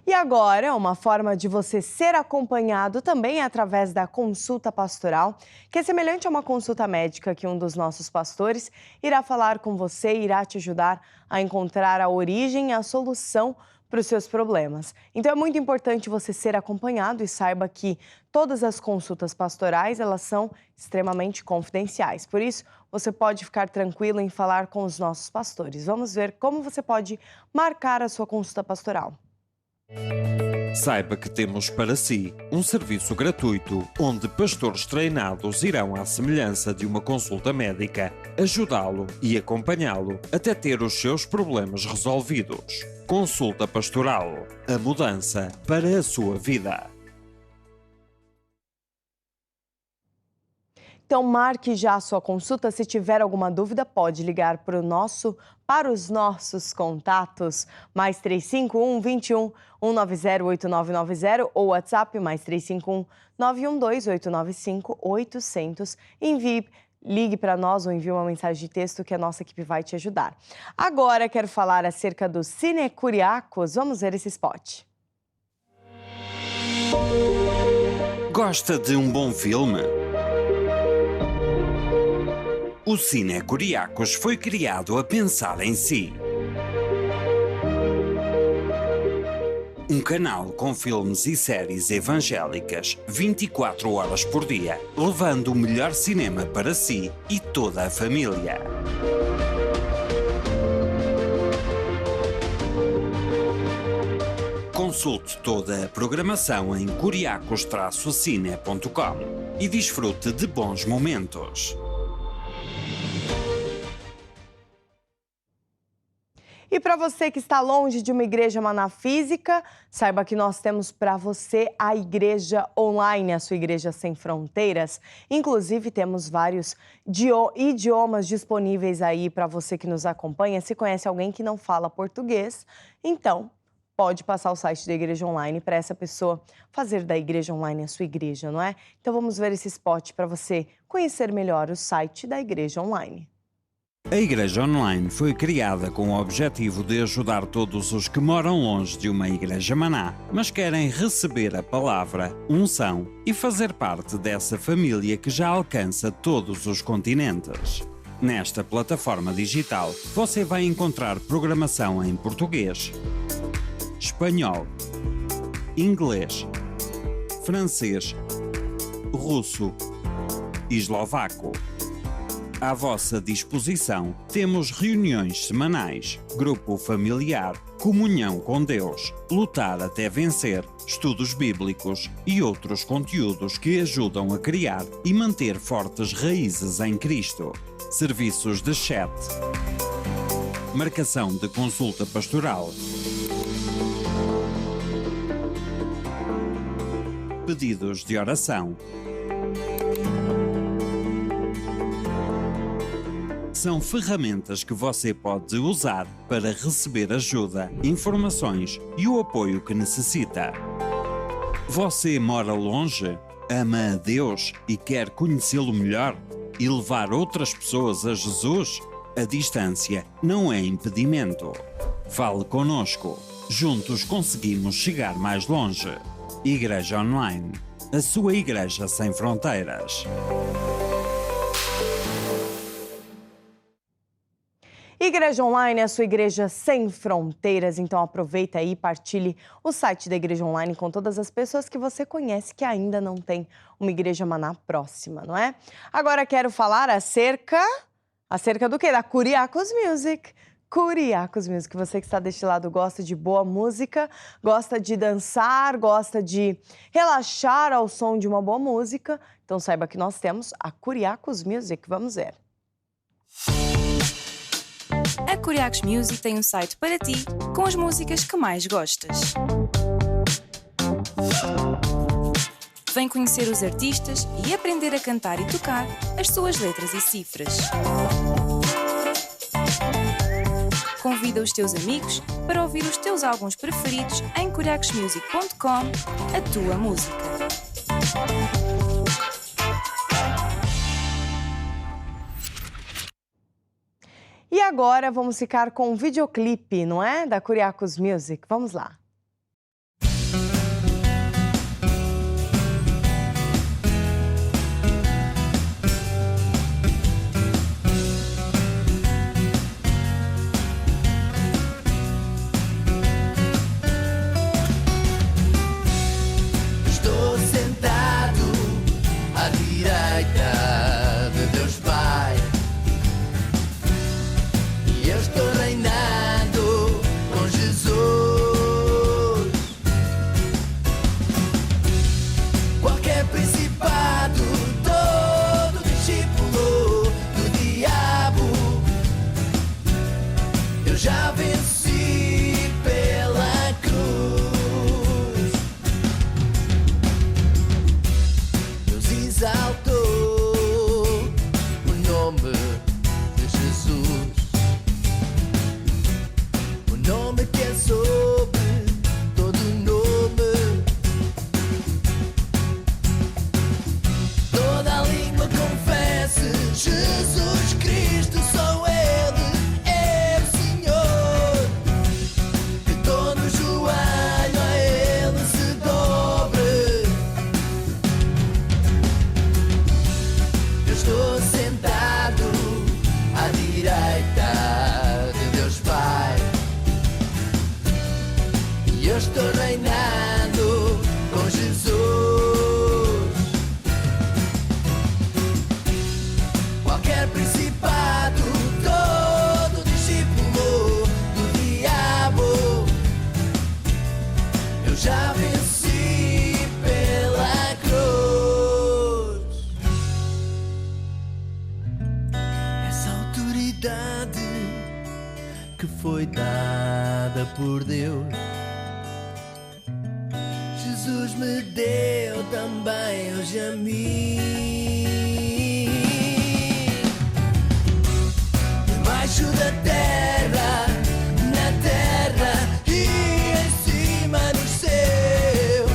E agora, uma forma de você ser acompanhado também é através da consulta pastoral, que é semelhante a uma consulta médica que um dos nossos pastores irá falar com você e irá te ajudar a encontrar a origem e a solução para os seus problemas. Então é muito importante você ser acompanhado e saiba que todas as consultas pastorais, elas são extremamente confidenciais. Por isso, você pode ficar tranquilo em falar com os nossos pastores. Vamos ver como você pode marcar a sua consulta pastoral. Saiba que temos para si um serviço gratuito onde pastores treinados irão, à semelhança de uma consulta médica, ajudá-lo e acompanhá-lo até ter os seus problemas resolvidos. Consulta Pastoral, a mudança para a sua vida. Então marque já a sua consulta. Se tiver alguma dúvida, pode ligar para os nossos contatos, +351 21 190 8990 ou WhatsApp +351 912 895 800. Ligue para nós ou envie uma mensagem de texto que a nossa equipe vai te ajudar. Agora quero falar acerca dos Cine Curiacos. Vamos ver esse spot. Gosta de um bom filme? O Cine Curiacos foi criado a pensar em si. Um canal com filmes e séries evangélicas 24 horas por dia, levando o melhor cinema para si e toda a família. Consulte toda a programação em curiacos-cine.com e desfrute de bons momentos. E para você que está longe de uma igreja Maná física, saiba que nós temos para você a igreja online, a sua igreja sem fronteiras. Inclusive temos vários idiomas disponíveis aí para você que nos acompanha. Se conhece alguém que não fala português, então pode passar o site da igreja online para essa pessoa fazer da igreja online a sua igreja, não é? Então vamos ver esse spot para você conhecer melhor o site da igreja online. A Igreja Online foi criada com o objetivo de ajudar todos os que moram longe de uma Igreja Maná, mas querem receber a palavra, unção e fazer parte dessa família que já alcança todos os continentes. Nesta plataforma digital, você vai encontrar programação em português, espanhol, inglês, francês, russo e eslovaco. À vossa disposição, temos reuniões semanais, grupo familiar, comunhão com Deus, lutar até vencer, estudos bíblicos e outros conteúdos que ajudam a criar e manter fortes raízes em Cristo. Serviços de chat, marcação de consulta pastoral, pedidos de oração. São ferramentas que você pode usar para receber ajuda, informações e o apoio que necessita. Você mora longe, ama a Deus e quer conhecê-lo melhor e levar outras pessoas a Jesus? A distância não é impedimento. Fale conosco. Juntos conseguimos chegar mais longe. Igreja Online. A sua igreja sem fronteiras. Igreja Online é a sua igreja sem fronteiras, então aproveita aí e partilhe o site da Igreja Online com todas as pessoas que você conhece que ainda não tem uma Igreja Maná próxima, não é? Agora quero falar acerca do quê? Da Curiacos Music. Curiacos Music, você que está deste lado gosta de boa música, gosta de dançar, gosta de relaxar ao som de uma boa música, então saiba que nós temos a Curiacos Music, vamos ver. A Curiacos Music tem um site para ti com as músicas que mais gostas. Vem conhecer os artistas e aprender a cantar e tocar as suas letras e cifras. Convida os teus amigos para ouvir os teus álbuns preferidos em curiacosmusic.com, a tua música. E agora vamos ficar com um videoclipe, não é? Da Curiacos Music. Vamos lá. Estou sentado à direita de Deus Pai. Eu estou reinando com Jesus. Qualquer principado, todo discípulo do diabo, eu já venci pela cruz. Deus exaltou o nome de Jesus. Nome que é sobre todo nome. Toda língua confesse: Jesus Cristo, só Ele é o Senhor. Que todo joelho a Ele se dobre. Eu estou sentado à direita de Deus Pai. Eu estou reinando com Jesus. Qualquer principado, todo discípulo do diabo, eu já venci pela cruz. Essa autoridade que foi dada por Deus, Jesus me deu também hoje a mim. Debaixo da terra, na terra e em cima dos céus,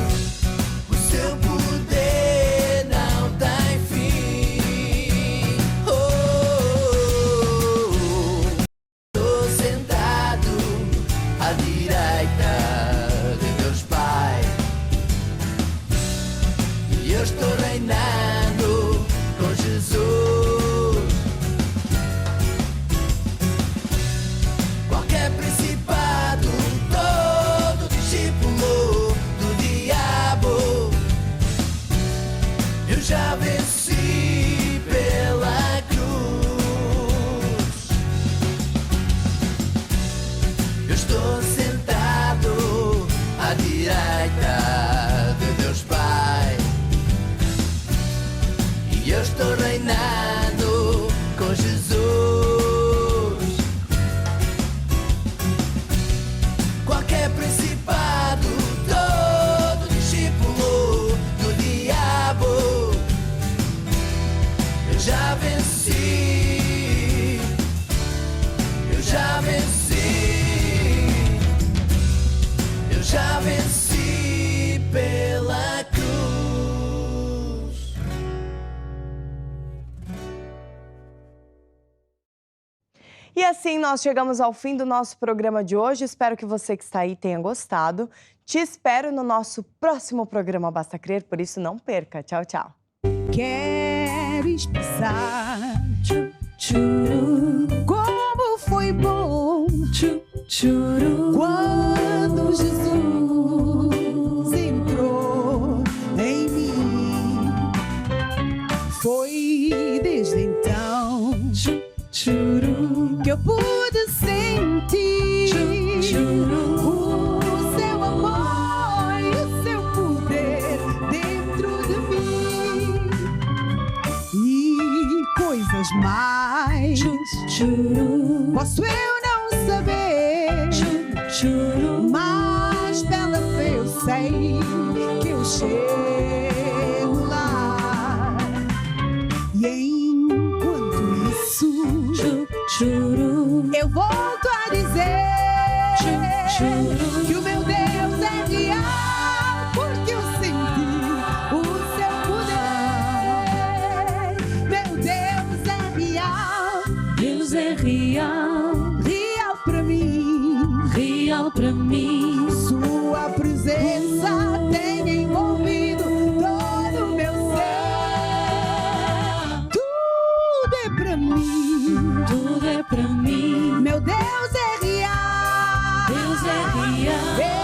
o seu poder não tem fim. Estou sentado à direita de Deus Pai. Eu estou reinando com Jesus. assim nós chegamos ao fim do nosso programa de hoje. Espero que você que está aí tenha gostado. Te espero no nosso próximo programa Basta Crer, por isso não perca. Tchau, tchau. Quero expressar como foi bom quando Jesus entrou em mim. Foi desde então que eu pude sentir o seu amor e o seu poder dentro de mim. E coisas mais posso eu não saber, mas pela fé eu sei que eu chego lá. E enquanto isso eu volto a dizer que o meu Deus é real, porque eu senti o seu poder. Meu Deus é real, Deus é real, real para mim, real para mim. Sua presença tem envolvido todo o meu ser. Tudo é para mim, tudo é para mim. Meu Deus é real, Deus é real.